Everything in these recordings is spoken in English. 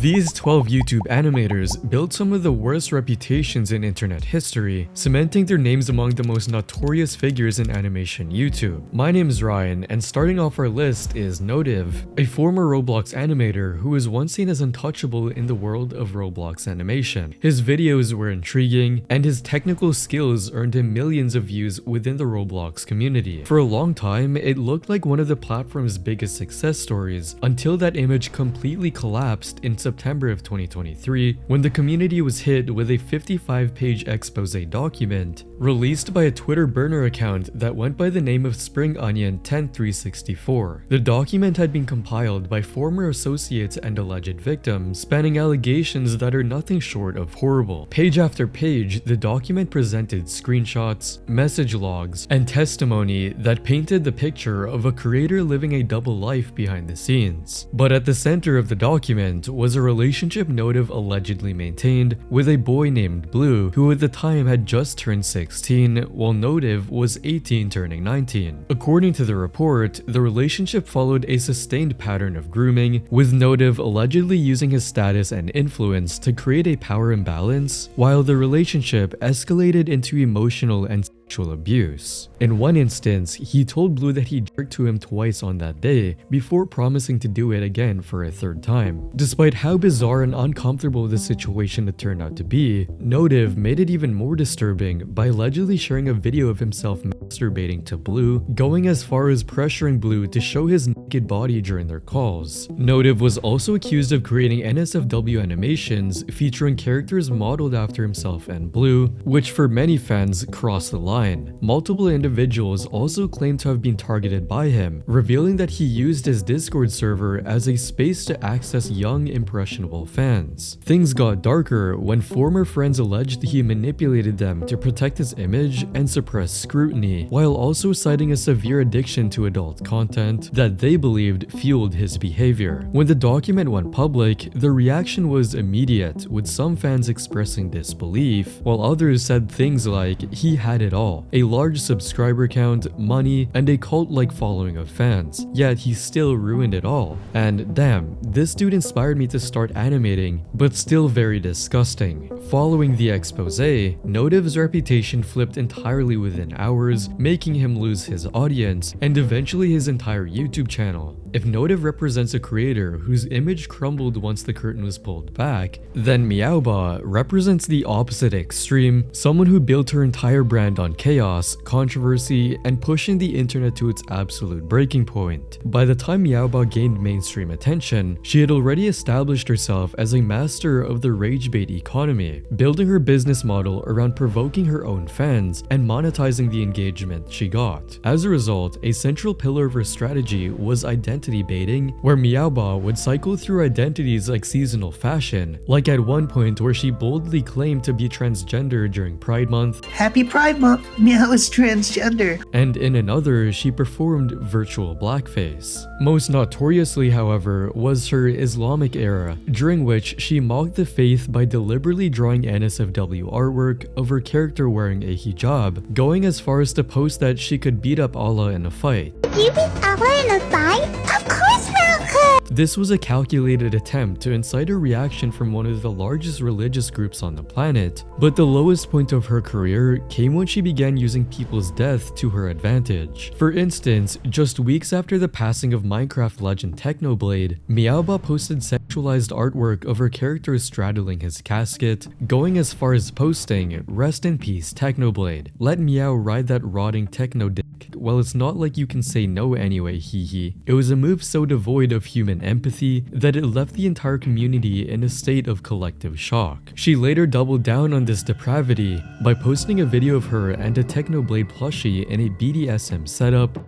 These 12 YouTube animators built some of the worst reputations in internet history, cementing their names among the most notorious figures in animation YouTube. My name is Ryan, and starting off our list is Notive, a former Roblox animator who was once seen as untouchable in the world of Roblox animation. His videos were intriguing, and his technical skills earned him millions of views within the Roblox community. For a long time, it looked like one of the platform's biggest success stories, until that image completely collapsed in September of 2023, when the community was hit with a 55-page expose document released by a Twitter burner account that went by the name of Spring Onion 10364. The document had been compiled by former associates and alleged victims, spanning allegations that are nothing short of horrible. Page after page, the document presented screenshots, message logs, and testimony that painted the picture of a creator living a double life behind the scenes. But at the center of the document was a relationship Notive allegedly maintained with a boy named Blue, who at the time had just turned 16, while Notive was 18 turning 19. According to the report, the relationship followed a sustained pattern of grooming, with Notive allegedly using his status and influence to create a power imbalance, while the relationship escalated into emotional and sexual abuse. In one instance, he told Blue that he jerked to him twice on that day, before promising to do it again for a third time. Despite how bizarre and uncomfortable the situation had turned out to be, Notive made it even more disturbing by allegedly sharing a video of himself masturbating to Blue, going as far as pressuring Blue to show his naked body during their calls. Notive was also accused of creating NSFW animations featuring characters modeled after himself and Blue, which for many fans crossed the line. Multiple individuals also claimed to have been targeted by him, revealing that he used his Discord server as a space to access young, impressionable fans. Things got darker when former friends alleged he manipulated them to protect his image and suppress scrutiny, while also citing a severe addiction to adult content that they believed fueled his behavior. When the document went public, the reaction was immediate, with some fans expressing disbelief, while others said things like he had it all. A large subscriber count, money, and a cult-like following of fans, yet he still ruined it all. And damn, this dude inspired me to start animating, but still very disgusting. Following the expose, Notive's reputation flipped entirely within hours, making him lose his audience, and eventually his entire YouTube channel. If Notive represents a creator whose image crumbled once the curtain was pulled back, then Meowbah represents the opposite extreme, someone who built her entire brand on chaos, controversy, and pushing the internet to its absolute breaking point. By the time Meowbah gained mainstream attention, she had already established herself as a master of the ragebait economy, building her business model around provoking her own fans and monetizing the engagement she got. As a result, a central pillar of her strategy was identity baiting, where Meowbah would cycle through identities like seasonal fashion, like at one point where she boldly claimed to be transgender during Pride Month. Happy Pride Month! Meow is transgender! And in another, she performed virtual blackface. Most notoriously, however, was her Islamic era, during which she mocked the faith by deliberately drawing NSFW artwork of her character wearing a hijab, going as far as to post that she could beat up Allah in a fight. Could you beat Allah in a fight? Of course Mel could! This was a calculated attempt to incite a reaction from one of the largest religious groups on the planet, but the lowest point of her career came when she began using people's death to her advantage. For instance, just weeks after the passing of Minecraft legend Technoblade, Meowbah posted sexualized artwork of her character straddling his casket, going as far as posting, "Rest in peace Technoblade. Let Meow ride that rotting techno dick. Well, it's not like you can say no anyway, hee hee." It was a move so devoid of human empathy that it left the entire community in a state of collective shock. She later doubled down on this depravity by posting a video of her and a Technoblade plushie in a BDSM setup.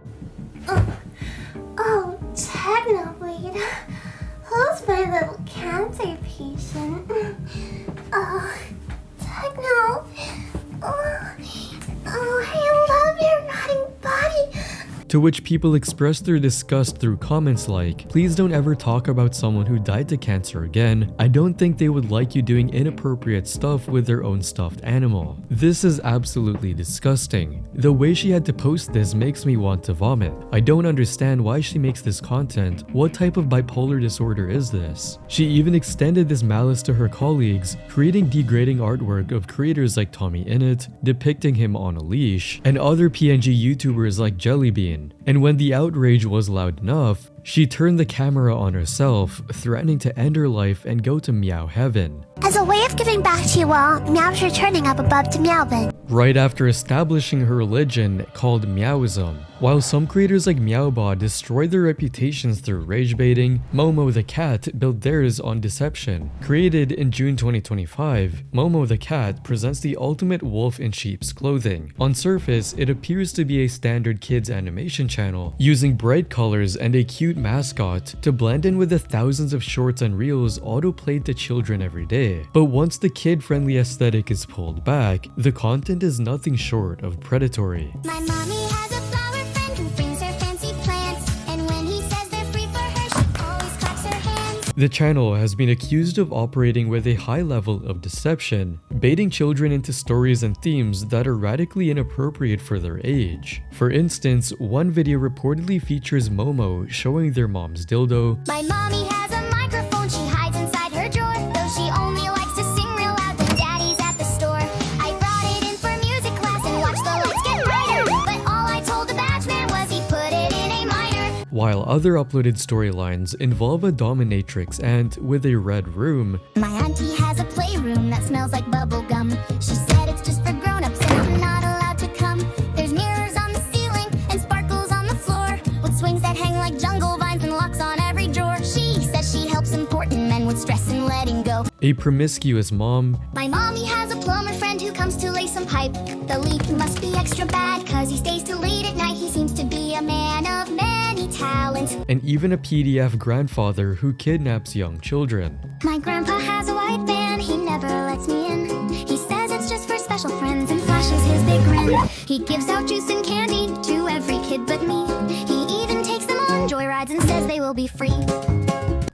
Oh, Technoblade. Who's my little cancer patient? Oh, Techno. Oh, I love your rotting body. to which people expressed their disgust through comments like, "Please don't ever talk about someone who died to cancer again. I don't think they would like you doing inappropriate stuff with their own stuffed animal." This is absolutely disgusting. The way she had to post this makes me want to vomit. I don't understand why she makes this content. What type of bipolar disorder is this? She even extended this malice to her colleagues, creating degrading artwork of creators like Tommy Innit, depicting him on a leash, and other PNG YouTubers like Jellybean. And when the outrage was loud enough, she turned the camera on herself, threatening to end her life and go to Meow Heaven. As a way of giving back to you all, Meow's returning up above to Meowbah. Right after establishing her religion called Meowism. While some creators like Meowbah destroyed their reputations through ragebaiting, Momo the Cat built theirs on deception. Created in June 2025, Momo the Cat presents the ultimate wolf in sheep's clothing. On surface, it appears to be a standard kids animation channel, using bright colors and a cute mascot to blend in with the thousands of shorts and reels auto-played to children every day. But once the kid-friendly aesthetic is pulled back, the content is nothing short of predatory. My mommy has a flower friend who brings her fancy plants, and when he says they're free for her, she always claps her hands. The channel has been accused of operating with a high level of deception, baiting children into stories and themes that are radically inappropriate for their age. For instance, one video reportedly features Momo showing their mom's dildo. My mommy has a microphone she hides inside her drawer, though she only likes to sing real loud when daddy's at the store. I brought it in for music class and watched the lights get brighter, but all I told the badge man was he put it in A minor. While other uploaded storylines involve a dominatrix and with a red room, My auntie has a playroom that smells like bubble gum. She said it's just for grown-ups and I'm not allowed to come. There's mirrors on the ceiling and sparkles on the floor, with swings that hang like jungle vines and locks on every drawer. She says she helps important men with stress and letting go. a promiscuous mom, My mommy has a plumber friend who comes to lay some pipe. The leak must be extra bad cause he stays till late at night. He seems to be a man of many talents. and even a PDF grandfather who kidnaps young children. My grandpa has a white van, he never lets me in. He says it's just for special friends and flashes his big grin. He gives out juice and candy to every kid but me. He even takes them on joyrides and says they will be free.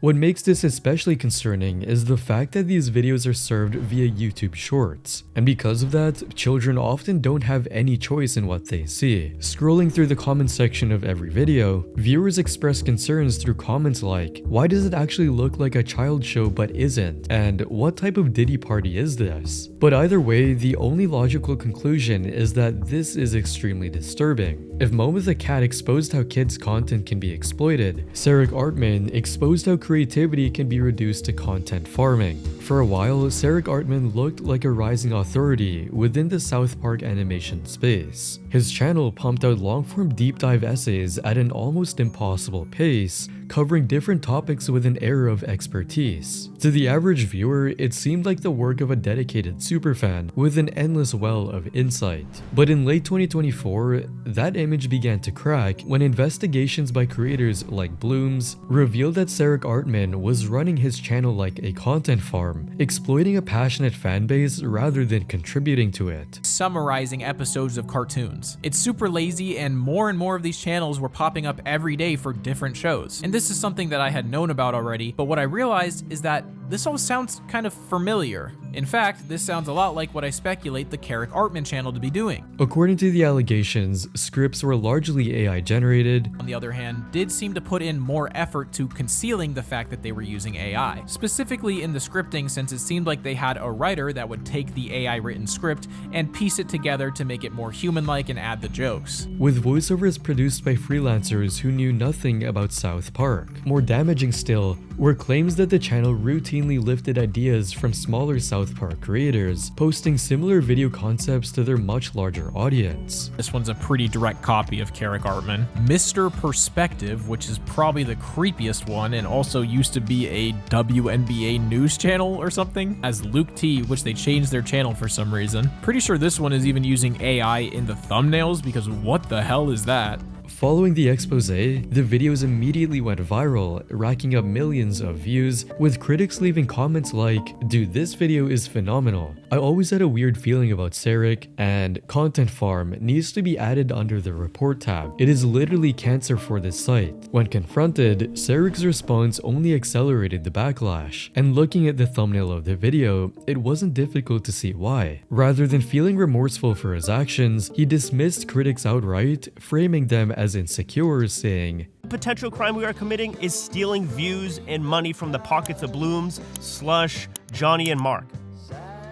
What makes this especially concerning is the fact that these videos are served via YouTube Shorts, and because of that, children often don't have any choice in what they see. Scrolling through the comment section of every video, viewers express concerns through comments like, "Why does it actually look like a child show but isn't?" and "What type of Diddy party is this?" But either way, the only logical conclusion is that this is extremely disturbing. If Momo the Cat exposed how kids' content can be exploited, Serak Artman exposed how creativity can be reduced to content farming. For a while, Serak Artman looked like a rising authority within the South Park animation space. His channel pumped out long-form deep dive essays at an almost impossible pace, covering different topics with an air of expertise. To the average viewer, it seemed like the work of a dedicated superfan with an endless well of insight. But in late 2024, that image began to crack when investigations by creators like Blooms revealed that Serak Artman was running his channel like a content farm, exploiting a passionate fanbase rather than contributing to it. Summarizing episodes of cartoons. It's super lazy, and more of these channels were popping up every day for different shows. And this is something that I had known about already, but what I realized is that this all sounds kind of familiar. In fact, this sounds a lot like what I speculate the Serak Artman channel to be doing. According to the allegations, scripts were largely AI generated, On the other hand, did seem to put in more effort to concealing the fact that they were using AI. Specifically in the scripting, since it seemed like they had a writer that would take the AI written script and piece it together to make it more human-like and add the jokes. with voiceovers produced by freelancers who knew nothing about South Park. More damaging still were claims that the channel routinely lifted ideas from smaller South Park creators, posting similar video concepts to their much larger audience. This one's a pretty direct copy of Serak Artman. Mr. Perspective, which is probably the creepiest one and also used to be a WNBA news channel or something, as Luke T, which they changed their channel for some reason. Pretty sure this one is even using AI in the thumbnails, because what the hell is that? Following the expose, the videos immediately went viral, racking up millions of views, with critics leaving comments like, "Dude, this video is phenomenal. I always had a weird feeling about Serak," and "Content farm needs to be added under the report tab. It is literally cancer for this site." When confronted, Serak's response only accelerated the backlash, and looking at the thumbnail of the video, it wasn't difficult to see why. Rather than feeling remorseful for his actions, he dismissed critics outright, framing them as insecure, saying, "Potential crime we are committing is stealing views and money from the pockets of Blooms, Slush, Johnny, and Mark.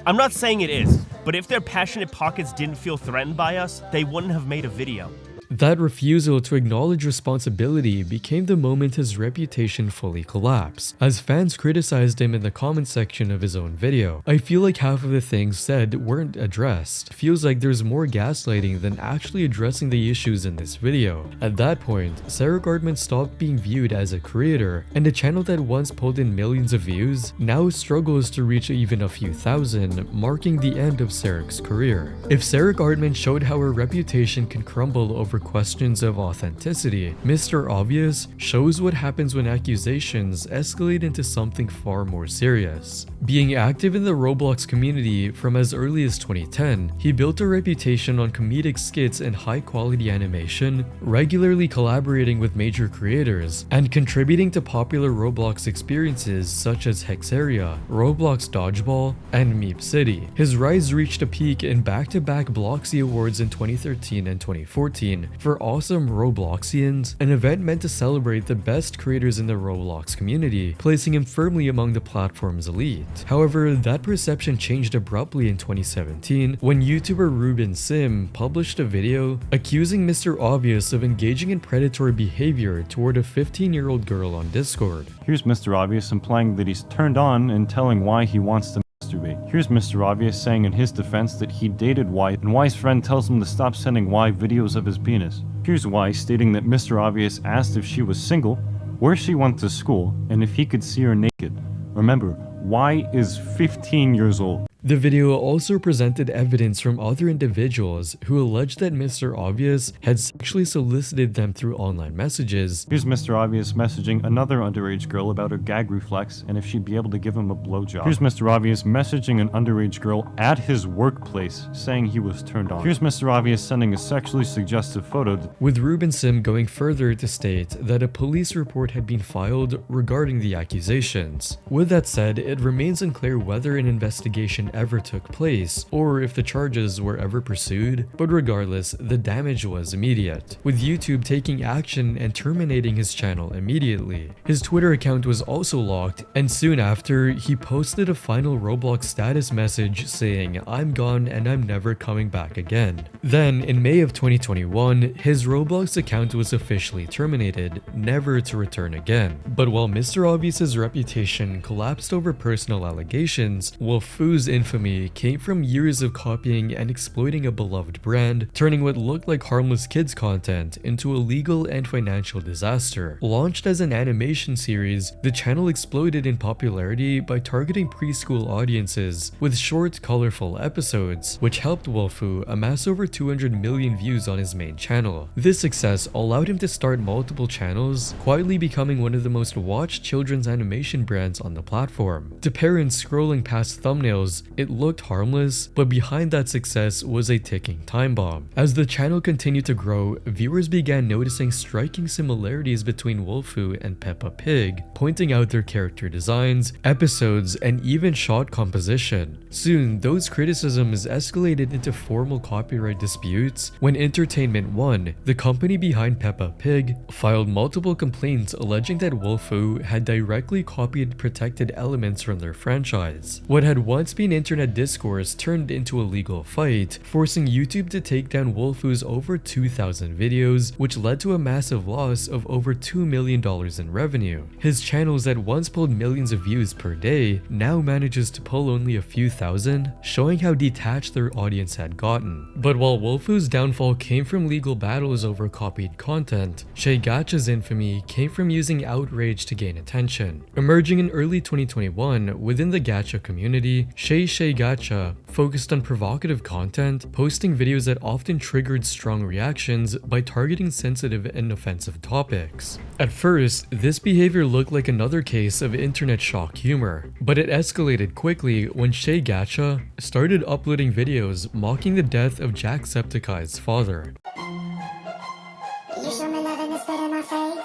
I'm not saying it is, but if their passionate pockets didn't feel threatened by us, they wouldn't have made a video." That refusal to acknowledge responsibility became the moment his reputation fully collapsed, as fans criticized him in the comment section of his own video. "I feel like half of the things said weren't addressed. Feels like there's more gaslighting than actually addressing the issues in this video." At that point, Serak Artman stopped being viewed as a creator, and a channel that once pulled in millions of views now struggles to reach even a few thousand, marking the end of Serak's career. If Serak Artman showed how her reputation can crumble over questions of authenticity, Mr. Obvious shows what happens when accusations escalate into something far more serious. Being active in the Roblox community from as early as 2010, he built a reputation on comedic skits and high-quality animation, regularly collaborating with major creators, and contributing to popular Roblox experiences such as Hexeria, Roblox Dodgeball, and Meep City. His rise reached a peak in back-to-back Bloxy Awards in 2013 and 2014, for Awesome Robloxians, an event meant to celebrate the best creators in the Roblox community, placing him firmly among the platform's elite. However, that perception changed abruptly in 2017 when YouTuber Ruben Sim published a video accusing Mr. Obvious of engaging in predatory behavior toward a 15-year-old girl on Discord. Here's Mr. Obvious implying that he's turned on and telling why he wants to masturbate. Here's Mr. Obvious saying in his defense that he dated Y, and Y's friend tells him to stop sending Y videos of his penis. Here's Y stating that Mr. Obvious asked if she was single, where she went to school, and if he could see her naked. Remember, Y is 15 years old. The video also presented evidence from other individuals who alleged that Mr. Obvious had sexually solicited them through online messages. Here's Mr. Obvious messaging another underage girl about her gag reflex and if she'd be able to give him a blowjob. Here's Mr. Obvious messaging an underage girl at his workplace saying he was turned on. Here's Mr. Obvious sending a sexually suggestive photo. With Ruben Sim going further to state that a police report had been filed regarding the accusations. With that said, it remains unclear whether an investigation ever took place or if the charges were ever pursued, but regardless, the damage was immediate, with YouTube taking action and terminating his channel immediately. His Twitter account was also locked, and soon after, he posted a final Roblox status message saying, "I'm gone and I'm never coming back again." Then, in May of 2021, his Roblox account was officially terminated, never to return again. But while Mr. Obvious's reputation collapsed over personal allegations, Wolfoo's infamy came from years of copying and exploiting a beloved brand, turning what looked like harmless kids content into a legal and financial disaster. Launched as an animation series, the channel exploded in popularity by targeting preschool audiences with short, colorful episodes, which helped Wolfoo amass over 200 million views on his main channel. This success allowed him to start multiple channels, quietly becoming one of the most watched children's animation brands on the platform. To parents scrolling past thumbnails, it looked harmless, but behind that success was a ticking time bomb. As the channel continued to grow, viewers began noticing striking similarities between Wolfoo and Peppa Pig, pointing out their character designs, episodes, and even shot composition. Soon, those criticisms escalated into formal copyright disputes when Entertainment One, the company behind Peppa Pig, filed multiple complaints alleging that Wolfoo had directly copied protected elements from their franchise. What had once been internet discourse turned into a legal fight, forcing YouTube to take down Wolfoo's over 2,000 videos, which led to a massive loss of over $2 million in revenue. His channels that once pulled millions of views per day now manages to pull only a few thousand, showing how detached their audience had gotten. But while Wolfoo's downfall came from legal battles over copied content, Shay Gacha's infamy came from using Outrage to gain attention. Emerging in early 2021 within the Gacha community, Shay Shay Gacha focused on provocative content, posting videos that often triggered strong reactions by targeting sensitive and offensive topics. At first, this behavior looked like another case of internet shock humor, but it escalated quickly when Shay Gacha started uploading videos mocking the death of Jacksepticeye's father. You show me love and it's spit in my face.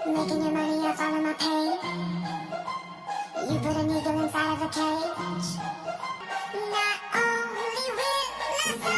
Making your money off all of my pain. You put a needle inside of a cage. Not only will I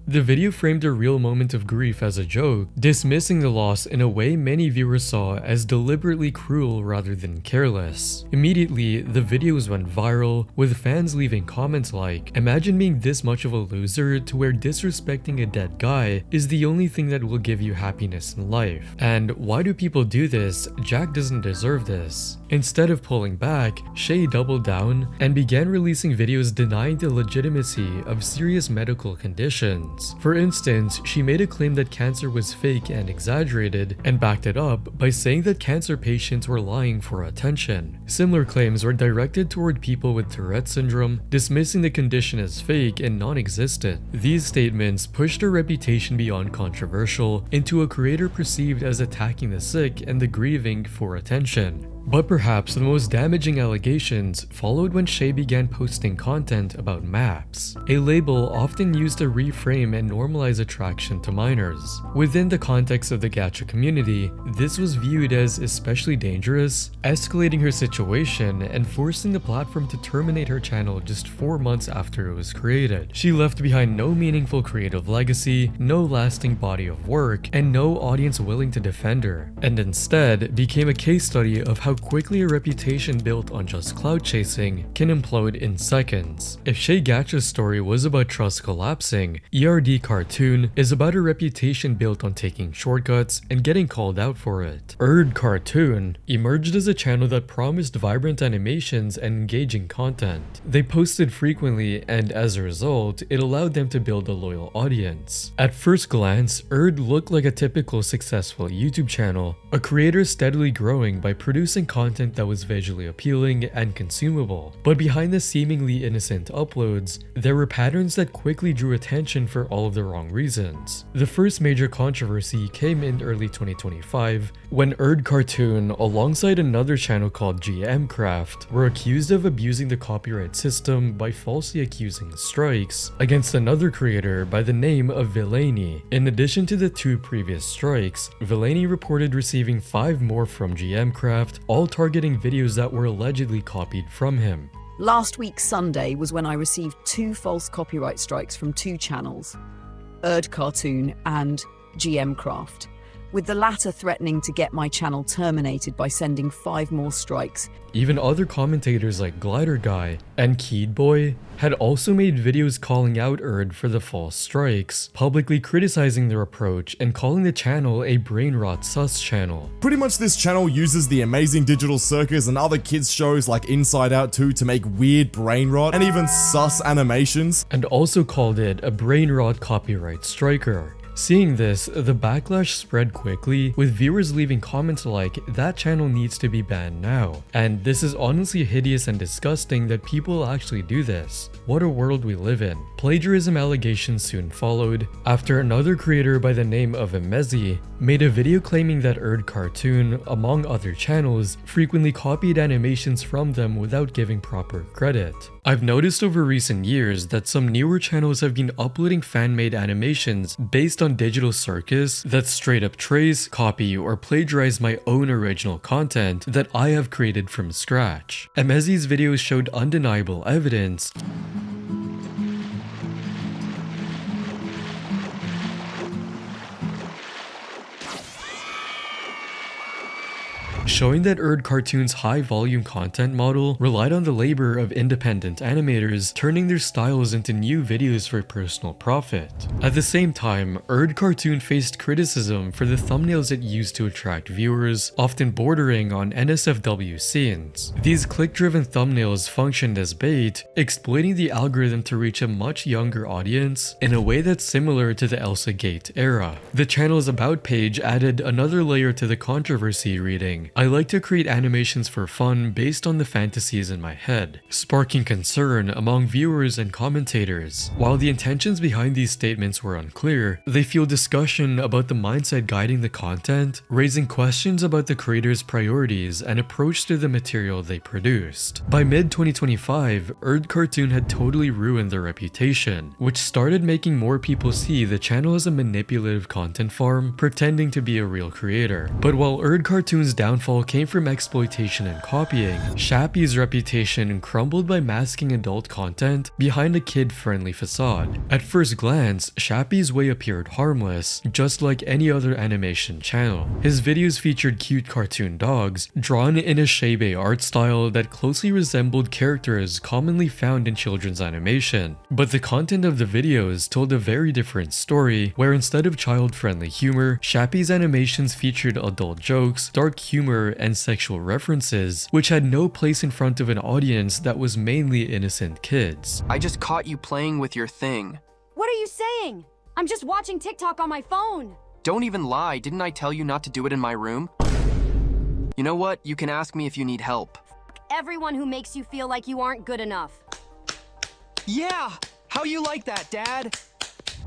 The video framed a real moment of grief as a joke, dismissing the loss in a way many viewers saw as deliberately cruel rather than careless. Immediately, the videos went viral, with fans leaving comments like, "Imagine being this much of a loser to where disrespecting a dead guy is the only thing that will give you happiness in life. And why do people do this? Jack doesn't deserve this." Instead of pulling back, Shay doubled down and began releasing videos denying the legitimacy of serious medical conditions. For instance, she made a claim that cancer was fake and exaggerated, and backed it up by saying that cancer patients were lying for attention. Similar claims were directed toward people with Tourette syndrome, dismissing the condition as fake and non-existent. These statements pushed her reputation beyond controversial into a creator perceived as attacking the sick and the grieving for attention. But perhaps the most damaging allegations followed when Shay began posting content about maps, a label often used to reframe and normalize attraction to minors. Within the context of the gacha community, this was viewed as especially dangerous, escalating her situation and forcing the platform to terminate her channel just 4 months after it was created. She left behind no meaningful creative legacy, no lasting body of work, and no audience willing to defend her, and instead became a case study of how quickly a reputation built on just clout chasing can implode in seconds. If Shay Gacha's story was about trust collapsing, Erd Cartoon is about a reputation built on taking shortcuts and getting called out for it. Erd Cartoon emerged as a channel that promised vibrant animations and engaging content. They posted frequently, and as a result, it allowed them to build a loyal audience. At first glance, Erd looked like a typical successful YouTube channel, a creator steadily growing by producing content that was visually appealing and consumable. But behind the seemingly innocent uploads, there were patterns that quickly drew attention for all of the wrong reasons. The first major controversy came in early 2025 when Erd Cartoon, alongside another channel called GM Craft, were accused of abusing the copyright system by falsely accusing strikes against another creator by the name of Villainy. In addition to the 2 previous strikes, Villainy reported receiving 5 more from GM Craft, all targeting videos that were allegedly copied from him. Last week Sunday was when I received 2 false copyright strikes from 2 channels, Erd Cartoon and GM Craft, with the latter threatening to get my channel terminated by sending 5 more strikes. Even other commentators like Glider Guy and Keyed Boy had also made videos calling out Erd for the false strikes, publicly criticizing their approach and calling the channel a brainrot sus channel. Pretty much this channel uses the Amazing Digital Circus and other kids shows like Inside Out 2 to make weird brainrot and even sus animations. And also called it a brainrot copyright striker. Seeing this, the backlash spread quickly, with viewers leaving comments like, "That channel needs to be banned now." And "This is honestly hideous and disgusting that people actually do this. What a world we live in." Plagiarism allegations soon followed, after another creator by the name of Emezi made a video claiming that Erd Cartoon, among other channels, frequently copied animations from them without giving proper credit. I've noticed over recent years that some newer channels have been uploading fan-made animations based on Digital Circus that straight up trace, copy, or plagiarize my own original content that I have created from scratch. Emezi's videos showed undeniable evidence showing that Erd Cartoon's high-volume content model relied on the labor of independent animators turning their styles into new videos for personal profit. At the same time, Erd Cartoon faced criticism for the thumbnails it used to attract viewers, often bordering on NSFW scenes. These click-driven thumbnails functioned as bait, exploiting the algorithm to reach a much younger audience in a way that's similar to the Elsa Gate era. The channel's About page added another layer to the controversy, reading, "I I like to create animations for fun based on the fantasies in my head, sparking concern among viewers and commentators. While the intentions behind these statements were unclear, they fuel discussion about the mindset guiding the content, raising questions about the creator's priorities and approach to the material they produced. By mid-2025, Erd Cartoon had totally ruined their reputation, which started making more people see the channel as a manipulative content farm pretending to be a real creator. But while Erd Cartoon's downfall came from exploitation and copying, Shappy's reputation crumbled by masking adult content behind a kid-friendly facade. At first glance, Shappy's way appeared harmless, just like any other animation channel. His videos featured cute cartoon dogs, drawn in a Shay Gacha art style that closely resembled characters commonly found in children's animation. But the content of the videos told a very different story, where instead of child-friendly humor, Shappy's animations featured adult jokes, dark humor, and sexual references, which had no place in front of an audience that was mainly innocent kids. I just caught you playing with your thing. What are you saying? I'm just watching TikTok on my phone. Don't even lie, didn't I tell you not to do it in my room? You know what? You can ask me if you need help. Everyone who makes you feel like you aren't good enough. Yeah! How you like that, Dad?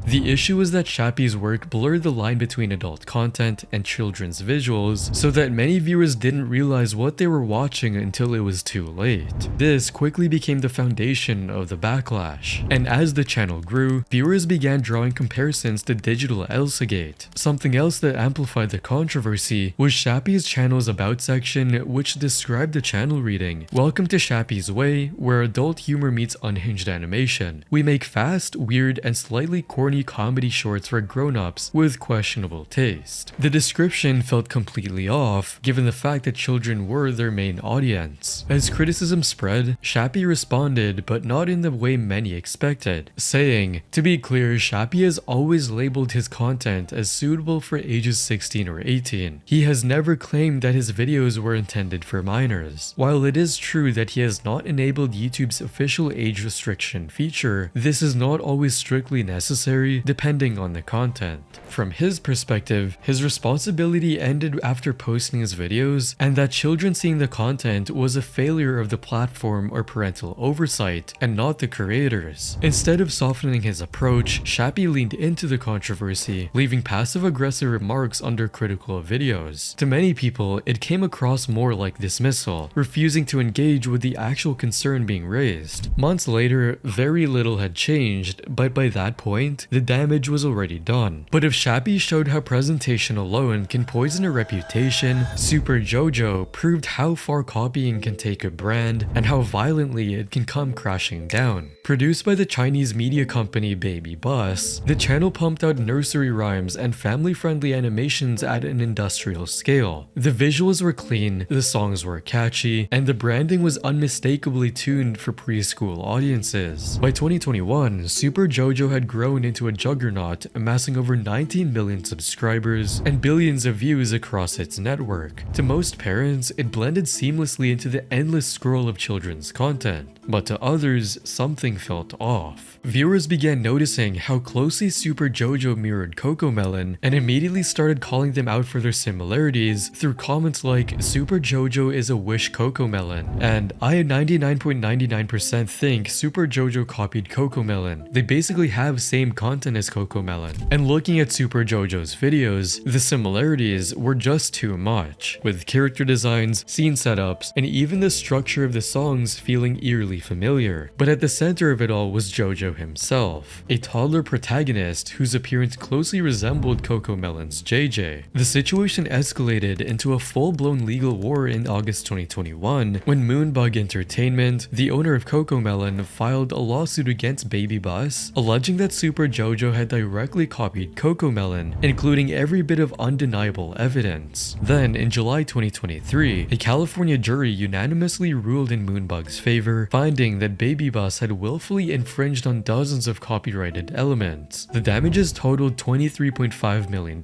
The issue is that Shappy's work blurred the line between adult content and children's visuals, so that many viewers didn't realize what they were watching until it was too late. This quickly became the foundation of the backlash, and as the channel grew, viewers began drawing comparisons to Digital Elsagate. Something else that amplified the controversy was Shappy's channel's About section, which described the channel reading, "Welcome to Shappy's Way, where adult humor meets unhinged animation. We make fast, weird, and slightly corny comedy shorts for grown-ups with questionable taste." The description felt completely off, given the fact that children were their main audience. As criticism spread, Shappy responded, but not in the way many expected, saying, "To be clear, Shappy has always labeled his content as suitable for ages 16 or 18. He has never claimed that his videos were intended for minors. While it is true that he has not enabled YouTube's official age restriction feature, this is not always strictly necessary depending on the content." From his perspective, his responsibility ended after posting his videos, and that children seeing the content was a failure of the platform or parental oversight, and not the creators. Instead of softening his approach, Shappy leaned into the controversy, leaving passive-aggressive remarks under critical videos. To many people, it came across more like dismissal, refusing to engage with the actual concern being raised. Months later, very little had changed, but by that point, the damage was already done. But if Shappy showed how presentation alone can poison a reputation, Super Jojo proved how far copying can take a brand and how violently it can come crashing down. Produced by the Chinese media company Baby Bus, the channel pumped out nursery rhymes and family-friendly animations at an industrial scale. The visuals were clean, the songs were catchy, and the branding was unmistakably tuned for preschool audiences. By 2021, Super Jojo had grown into a juggernaut, amassing over 19 million subscribers and billions of views across its network. To most parents, it blended seamlessly into the endless scroll of children's content, but to others, something felt off. Viewers began noticing how closely Super Jojo mirrored Cocomelon and immediately started calling them out for their similarities through comments like, "Super Jojo is a wish Cocomelon," and "I 99.99% think Super Jojo copied Cocomelon. They basically have same content as Cocomelon." And looking at Super Jojo's videos, the similarities were just too much, with character designs, scene setups, and even the structure of the songs feeling eerily familiar. But at the center of it all was Jojo himself, a toddler protagonist whose appearance closely resembled Cocomelon's JJ. The situation escalated into a full-blown legal war in August 2021 when Moonbug Entertainment, the owner of Cocomelon, filed a lawsuit against Baby Bus, alleging that Super Jojo had directly copied Cocomelon, including every bit of undeniable evidence. Then, in July 2023, a California jury unanimously ruled in Moonbug's favor, finding that Baby Bus had willfully infringed on dozens of copyrighted elements. The damages totaled $23.5 million,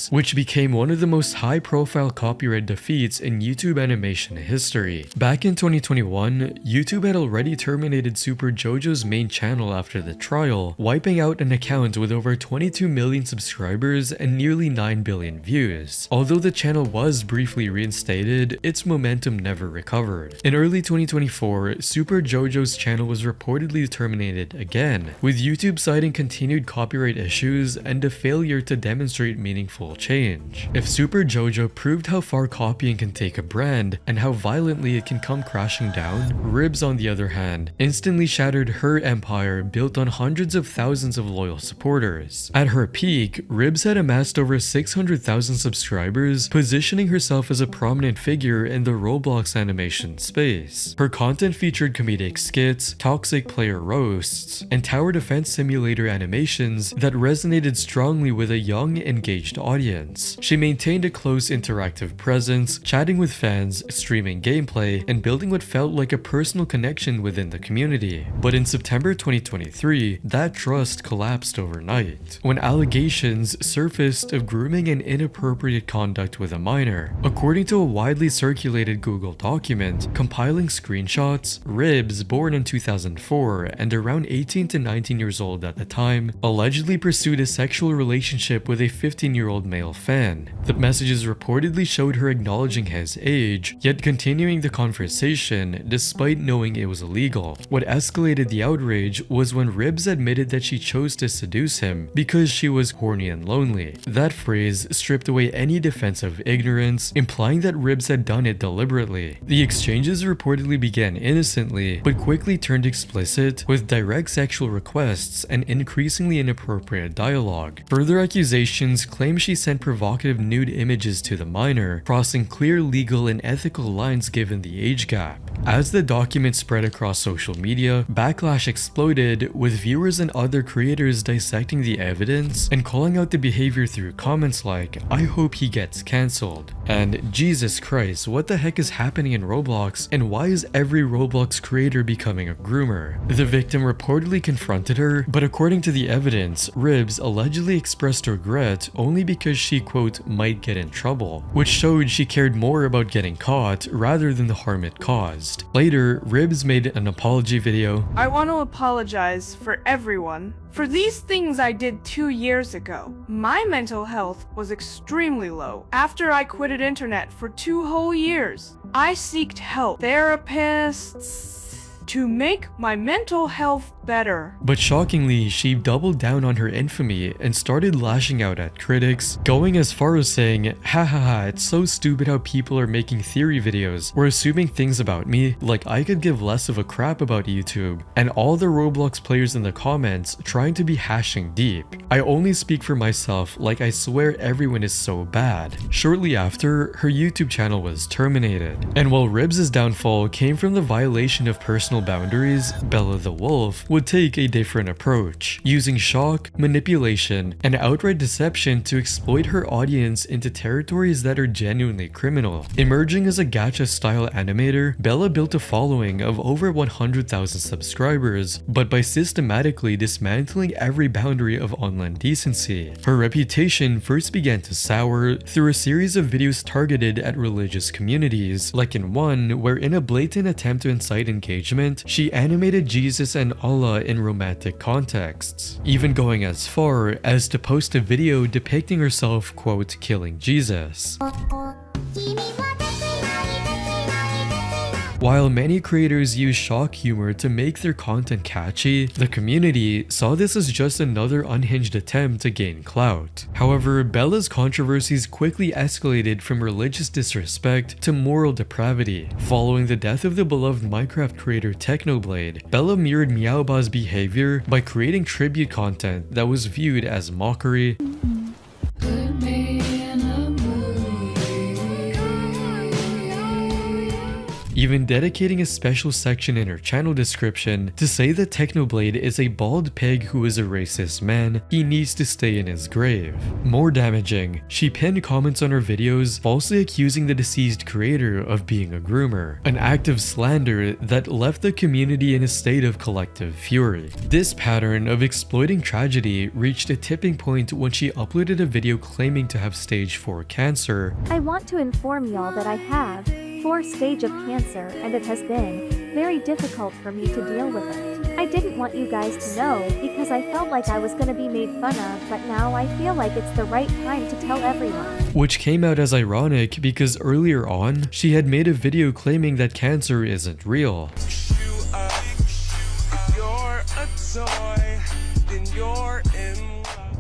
which became one of the most high-profile copyright defeats in YouTube animation history. Back in 2021, YouTube had already terminated Super Jojo's main channel after the trial, wiping out an account with over 22 million subscribers and nearly 9 billion views. Although the channel was briefly reinstated, its momentum never recovered. In early 2024, Super Jojo's channel was reportedly terminated again, with YouTube citing continued copyright issues and a failure to demonstrate meaningful change. If Super Jojo proved how far copying can take a brand and how violently it can come crashing down, Ribs, on the other hand, instantly shattered her empire built on hundreds of thousands of loyal supporters. At her peak, Ribs had amassed over 600,000 subscribers, positioning herself as a prominent figure in the Roblox animation space. Her content featured comedic skits, toxic player roasts, and tower defense simulator animations that resonated strongly with a young, engaged audience. She maintained a close interactive presence, chatting with fans, streaming gameplay, and building what felt like a personal connection within the community. But in September 2023, that trust collapsed overnight, when allegations surfaced of grooming and inappropriate conduct with a minor. According to a widely circulated Google document compiling screenshots, Ribs, born in 2004 and around 18 to 19 years old at the time, allegedly pursued a sexual relationship with a 15-year-old male fan. The messages reportedly showed her acknowledging his age, yet continuing the conversation despite knowing it was illegal. What escalated the outrage was when Ribs admitted that she chose to seduce him because she was horny and lonely. That phrase stripped away any defense of ignorance, implying that Ribs had done it deliberately. The exchanges reportedly began innocently, but quickly turned explicit, with direct sexual requests and increasingly inappropriate dialogue. Further accusations claim she sent provocative nude images to the minor, crossing clear legal and ethical lines given the age gap. As the document spread across social media, backlash exploded, with viewers and other creators dissecting the evidence and calling out the behavior through comments like, "I hope he gets cancelled," and "Jesus Christ, what the heck is happening in Roblox, and why is every Roblox creator becoming a groomer?" The victim reportedly confronted her, but according to the evidence, Ribs allegedly expressed regret only because she, quote, "might get in trouble," which showed she cared more about getting caught rather than the harm it caused. Later, Ribs made an apology video. "I want to apologize for everyone for these things I did 2 years ago. My mental health was extremely low. After I quitted internet for 2 whole years, I sought help, therapists, to make my mental health better." But shockingly, she doubled down on her infamy and started lashing out at critics, going as far as saying, "Hahaha, it's so stupid how people are making theory videos or assuming things about me, like I could give less of a crap about YouTube," and all the Roblox players in the comments trying to be hashing deep. "I only speak for myself, like I swear everyone is so bad." Shortly after, her YouTube channel was terminated. And while Ribs' downfall came from the violation of personal boundaries, Bella the Wolf would take a different approach, using shock, manipulation, and outright deception to exploit her audience into territories that are genuinely criminal. Emerging as a gacha-style animator, Bella built a following of over 100,000 subscribers, but by systematically dismantling every boundary of online decency. Her reputation first began to sour through a series of videos targeted at religious communities, like in one where, in a blatant attempt to incite engagement, she animated Jesus and Allah in romantic contexts, even going as far as to post a video depicting herself, quote, killing Jesus. While many creators use shock humor to make their content catchy, the community saw this as just another unhinged attempt to gain clout. However, Bella's controversies quickly escalated from religious disrespect to moral depravity. Following the death of the beloved Minecraft creator Technoblade, Bella mirrored Meowbah's behavior by creating tribute content that was viewed as mockery, even dedicating a special section in her channel description to say that Technoblade is a bald pig who is a racist man, he needs to stay in his grave. More damaging, she pinned comments on her videos falsely accusing the deceased creator of being a groomer, an act of slander that left the community in a state of collective fury. This pattern of exploiting tragedy reached a tipping point when she uploaded a video claiming to have stage 4 cancer. "I want to inform y'all that I have 4th stage of cancer, and it has been very difficult for me to deal with it. I didn't want you guys to know because I felt like I was gonna be made fun of, but now I feel like it's the right time to tell everyone. Which came out as ironic because earlier on, she had made a video claiming that cancer isn't real.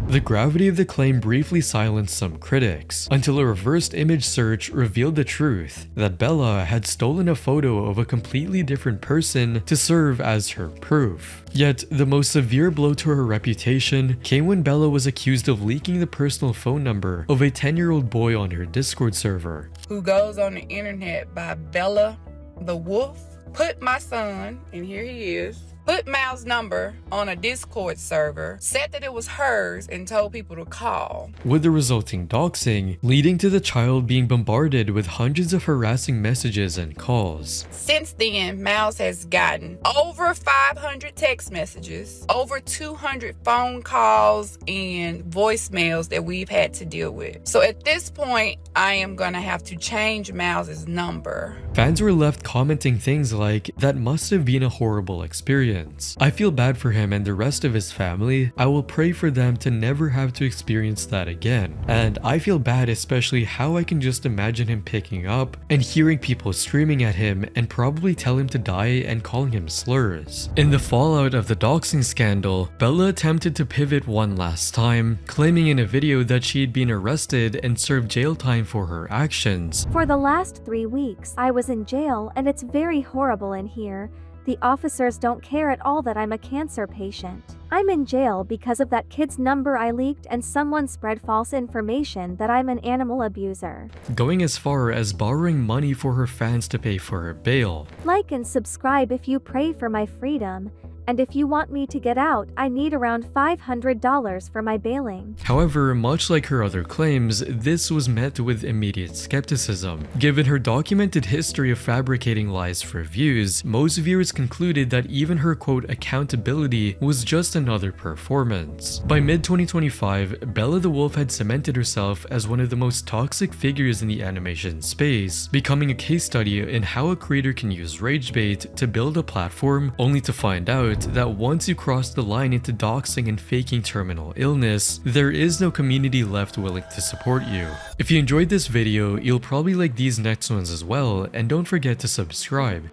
The gravity of the claim briefly silenced some critics, until a reversed image search revealed the truth that Bella had stolen a photo of a completely different person to serve as her proof. Yet, the most severe blow to her reputation came when Bella was accused of leaking the personal phone number of a 10-year-old boy on her Discord server. Who goes on the internet by Bella the Wolf, put my son, and here he is, put Mal's number on a Discord server, said that it was hers, and told people to call. With the resulting doxing, leading to the child being bombarded with hundreds of harassing messages and calls. Since then, Mal's has gotten over 500 text messages, over 200 phone calls, and voicemails that we've had to deal with. So at this point, I am gonna have to change Mal's number. Fans were left commenting things like, "That must have been a horrible experience. I feel bad for him and the rest of his family. I will pray for them to never have to experience that again. And I feel bad, especially how I can just imagine him picking up and hearing people screaming at him and probably tell him to die and calling him slurs." In the fallout of the doxing scandal, Bella attempted to pivot one last time, claiming in a video that she had been arrested and served jail time for her actions. For the last 3 weeks, I was in jail and it's very horrible in here. The officers don't care at all that I'm a cancer patient. I'm in jail because of that kid's number I leaked and someone spread false information that I'm an animal abuser. Going as far as borrowing money for her fans to pay for her bail. Like and subscribe if you pray for my freedom. And if you want me to get out, I need around $500 for my bailing. However, much like her other claims, this was met with immediate skepticism. Given her documented history of fabricating lies for views, most viewers concluded that even her quote accountability was just another performance. By mid-2025, Bella the Wolf had cemented herself as one of the most toxic figures in the animation space, becoming a case study in how a creator can use ragebait to build a platform only to find out that once you cross the line into doxing and faking terminal illness, there is no community left willing to support you. If you enjoyed this video, you'll probably like these next ones as well, and don't forget to subscribe.